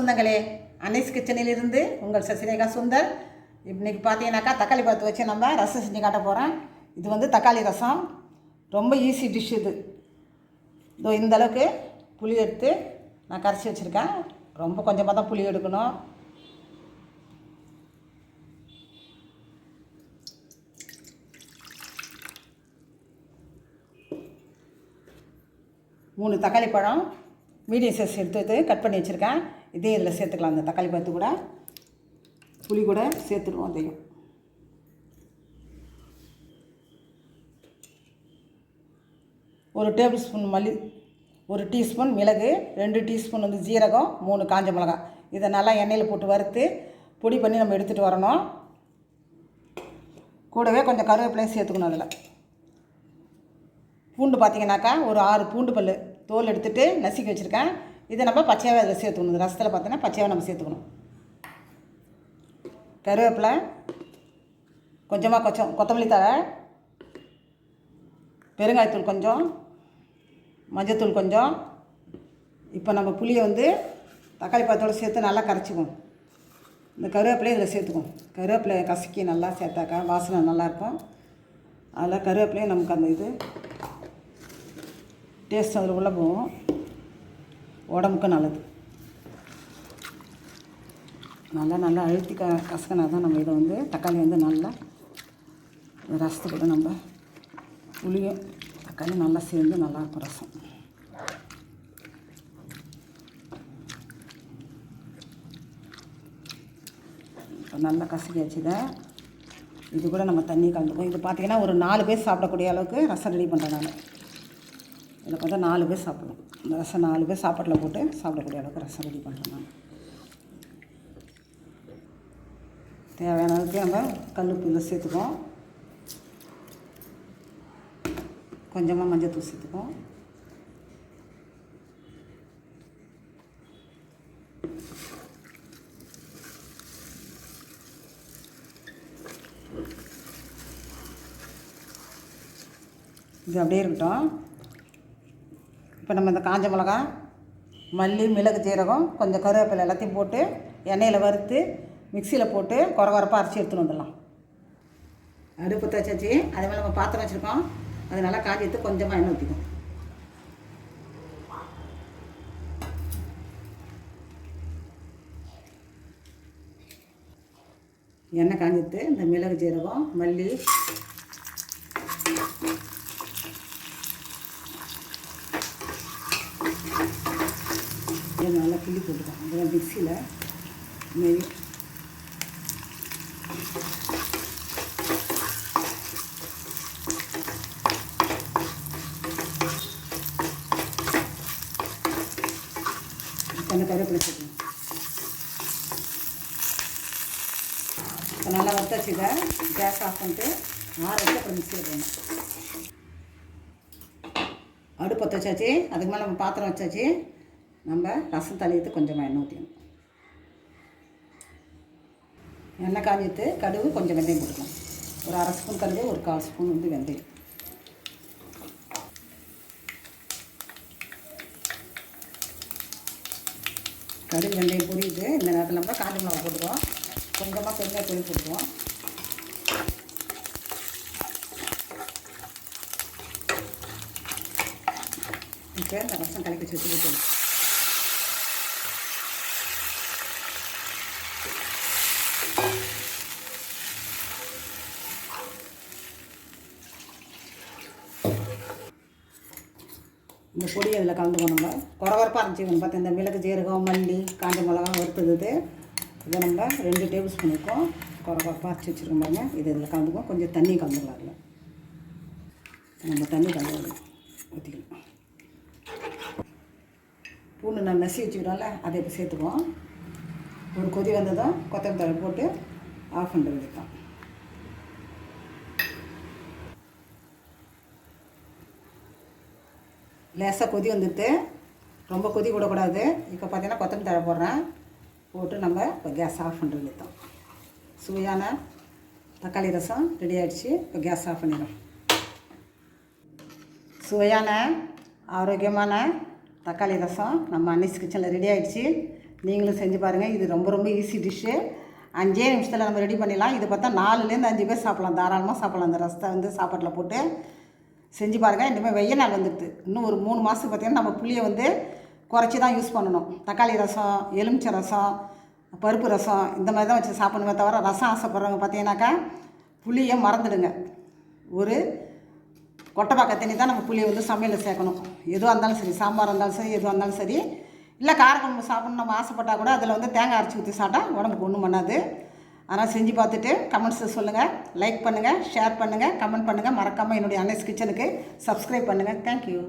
சொந்தங்களே, அன்னீஸ் கிச்சனிலிருந்து உங்கள் சசிரேகா சுந்தர். இன்றைக்கி பார்த்தீங்கன்னாக்கா தக்காளி பழத்தை வச்சு நம்ம ரசம் செஞ்சு காட்ட போகிறேன். இது வந்து தக்காளி ரசம், ரொம்ப ஈஸி டிஷ் இது. இதோ இந்தளவுக்கு புளி எடுத்து நான் கரைச்சி வச்சுருக்கேன். ரொம்ப கொஞ்சமாக தான் புளி எடுக்கணும். மூணு தக்காளி பழம் மீடியம் சைஸ் எடுத்து கட் பண்ணி வச்சுருக்கேன். இதே இதில் சேர்த்துக்கலாம். அந்த தக்காளி பழத்து கூட புளி கூட சேர்த்துடுவோம். அதையும் ஒரு டேபிள் ஸ்பூன் மல்லி, ஒரு டீஸ்பூன் மிளகு, 2 டீஸ்பூன் வந்து ஜீரகம், 3 காஞ்ச மிளகாய். இதை நல்லா எண்ணெயில் போட்டு வறுத்து பொடி பண்ணி நம்ம எடுத்துகிட்டு வரணும். கூடவே கொஞ்சம் கருவேப்பிலையும் சேர்த்துக்கணும். அதில் பூண்டு பார்த்திங்கனாக்கா ஒரு 6 பூண்டு பல் தோல் எடுத்துகிட்டு நசுக்கி வச்சுருக்கேன். இதை நம்ம பச்சையாகவே அதில் சேர்த்துக்கணும். இந்த ரசத்தில் பார்த்தீங்கன்னா பச்சையாகவே நம்ம சேர்த்துக்கணும். கருவேப்பிலை, கொஞ்சமாக கொத்தமல்லி தழை, பெருங்காயத்தூள் கொஞ்சம், மஞ்சத்தூள் கொஞ்சம். இப்போ நம்ம புளியை வந்து தக்காளி பழத்தோடு சேர்த்து நல்லா கரைச்சிக்குவோம். இந்த கருவேப்பிலையை இதில் சேர்த்துக்குவோம். கருவேப்பிலையை கசக்கி நல்லா சேர்த்தாக்கா வாசனை நல்லாயிருக்கும். அதில் கருவேப்பிலையும் நமக்கு அந்த இது டேஸ்ட் அதில் உள்ள போகும், உடம்புக்கும் நல்லது. நல்லா அழுத்தி கசக்கினா தான் நம்ம இதை வந்து தக்காளி வந்து நல்லா ரசத்துக்கூட நம்ம புளியும் தக்காளி நல்லா சேர்ந்து நல்லாயிருக்கும் ரசம். இப்போ நல்லா கசக்கி வச்சுதை இது கூட நம்ம தண்ணி கலந்துப்போம். இது பார்த்திங்கன்னா ஒரு 4 பேர் சாப்பிடக்கூடிய அளவுக்கு ரசம் ரெடி பண்ணுறேன் நான். இதில் பார்த்தா 4 பேர் சாப்பிடணும். இந்த ரசம் 4 பேர் சாப்பாட்டில் போட்டு சாப்பிடக்கூடிய அளவுக்கு ரசம் ரெடி பண்ணுறேன் நான். தேவையான அளவுக்கு நம்ம கல்லுப்பு இதில் சேர்த்துக்குவோம். கொஞ்சமாக மஞ்சத்தூள் சேர்த்துக்குவோம். இது அப்படியே இருக்கட்டும். இப்போ நம்ம இந்த காஞ்ச மிளகா, மல்லி, மிளகு, ஜீரகம், கொஞ்சம் கருவேப்பிலை எல்லாத்தையும் போட்டு எண்ணெயில் வறுத்து மிக்சியில் போட்டு கொரகொரப்பாக அரைச்சி எடுத்துன்னு வந்துடலாம். அடுப்பு தச்சாச்சு. அதே மாதிரி நம்ம பாத்திரம் வச்சுருக்கோம். அது நல்லா காஞ்சி எடுத்து கொஞ்சமாக எண்ணெய் ஊற்றிக்கும். எண்ணெய் காஞ்சிட்டு இந்த மிளகு, ஜீரகம், மல்லி, நல்லா கிள்ளி போட்டுக்கோம். அதெல்லாம் மிக்சியில் நெய் கொஞ்சம் கருவேப்பிலை சேர்க்கணும். இப்போ நல்லா வறுத்தாச்சு. இதை கேஸ் ஆஃப் பண்ணிட்டு ஆற வச்சு அப்புறம் மிக்சியில் போடணும். அடுப்பு பற்ற வச்சாச்சு. அதுக்கு மேலே நம்ம பாத்திரம் வச்சாச்சு. நம்ம ரசம் தளியத்து கொஞ்சமாக எண்ணெய் ஊற்றிக்கணும். எண்ணெய் காஞ்சிட்டு கடுகு, கொஞ்சம் வெந்தயம் போட்டுக்கலாம். ஒரு 1/2 ஸ்பூன் கடுகு, ஒரு 1/4 ஸ்பூன் வந்து வெந்தயம். கடுகு வெந்தயம் பொரியுது. இந்த நேரத்தில் நம்ம காஞ்ச மிளகா போட்டுக்குவோம். கொஞ்சமாக பெருங்காயத்தூள் போட்டுக்குவோம். இப்போ இந்த ரசம் கலக்கி வச்சு ஊற்றணும். இந்த பொடி அதில் கலந்துக்கணும். நம்ம கொரகொரப்பாக அரைச்சிக்கணும். பார்த்து இந்த மிளகு, ஜீரகம், மல்லி, காஞ்ச மிளகா வறுத்தது இதை நம்ம 2 டேபிள் ஸ்பூன் இருக்கும் கொரகொரப்பாக அரைச்சி வச்சுருக்கோம் பாருங்க. இது இதில் கலந்துக்குவோம். கொஞ்சம் தண்ணி கலந்துக்கலாம். அதில் நம்ம தண்ணி கலந்து ஊற்றிக்கணும். பூண்டு நான் நசி வச்சுக்கிறோம்ல, அதை இப்போ சேர்த்துக்குவோம். ஒரு கொதி வந்ததும் கொத்தமல்லி தழை போட்டு ஆஃப் பண்ணுறது தான். லேசாக கொதி வந்துட்டு, ரொம்ப கொதி விடக்கூடாது. இப்போ பார்த்தீங்கன்னா கொத்தமல்லி தழை போடுறேன். போட்டு நம்ம இப்போ கேஸ் ஆஃப் பண்ணுறது தான். சுவையான தக்காளி ரசம் ரெடி ஆகிடுச்சு. இப்போ கேஸ் ஆஃப் பண்ணிடும். சுவையான ஆரோக்கியமான தக்காளி ரசம் நம்ம அன்னீஸ் கிச்சனில் ரெடி ஆகிடுச்சு. நீங்களும் செஞ்சு பாருங்கள். இது ரொம்ப ரொம்ப ஈஸி டிஷ்ஷு. 5 நிமிஷத்தில் நம்ம ரெடி பண்ணிடலாம். இது பார்த்தா 4லேருந்து 5 பேர் சாப்பிட்லாம், தாராளமாக சாப்பிட்லாம். அந்த ரசத்தை வந்து சாப்பாட்டில் போட்டு செஞ்சு பாருங்கள். இனிமேல் வெய்ய நாள் வந்துடுது. இன்னும் ஒரு 3 மாதத்துக்கு பார்த்திங்கன்னா நம்ம புளியை வந்து குறைச்சி தான் யூஸ் பண்ணணும். தக்காளி ரசம், எலுமிச்சை ரசம், பருப்பு ரசம் இந்த மாதிரி தான் வச்சு சாப்பிடணுமே தவிர, ரசம் ஆசைப்படுறவங்க பார்த்தீங்கன்னாக்கா புளியை மறந்துடுங்க. ஒரு கொட்டைப்பாக்க தண்ணி தான் நம்ம புளியை வந்து சமையலில் சேர்க்கணும். எதுவாக இருந்தாலும் சரி, சாம்பார் இருந்தாலும் சரி, எதுவாக இருந்தாலும் சரி. இல்லை காரக்குழம்பு சாப்பிட்ணும் நம்ம ஆசைப்பட்டால் கூட அதில் வந்து தேங்காய் அரைச்சி ஊற்றி சாப்பிட்டா உடம்புக்கு ஒன்றும் பண்ணாது. அதனால் செஞ்சு பார்த்துட்டு கமெண்ட்ஸில் சொல்லுங்கள். லைக் பண்ணுங்கள், ஷேர் பண்ணுங்கள், கமெண்ட் பண்ணுங்கள். மறக்காமல் என்னுடைய அன்னைஸ் கிச்சனுக்கு சப்ஸ்கிரைப் பண்ணுங்கள். தேங்க்யூ.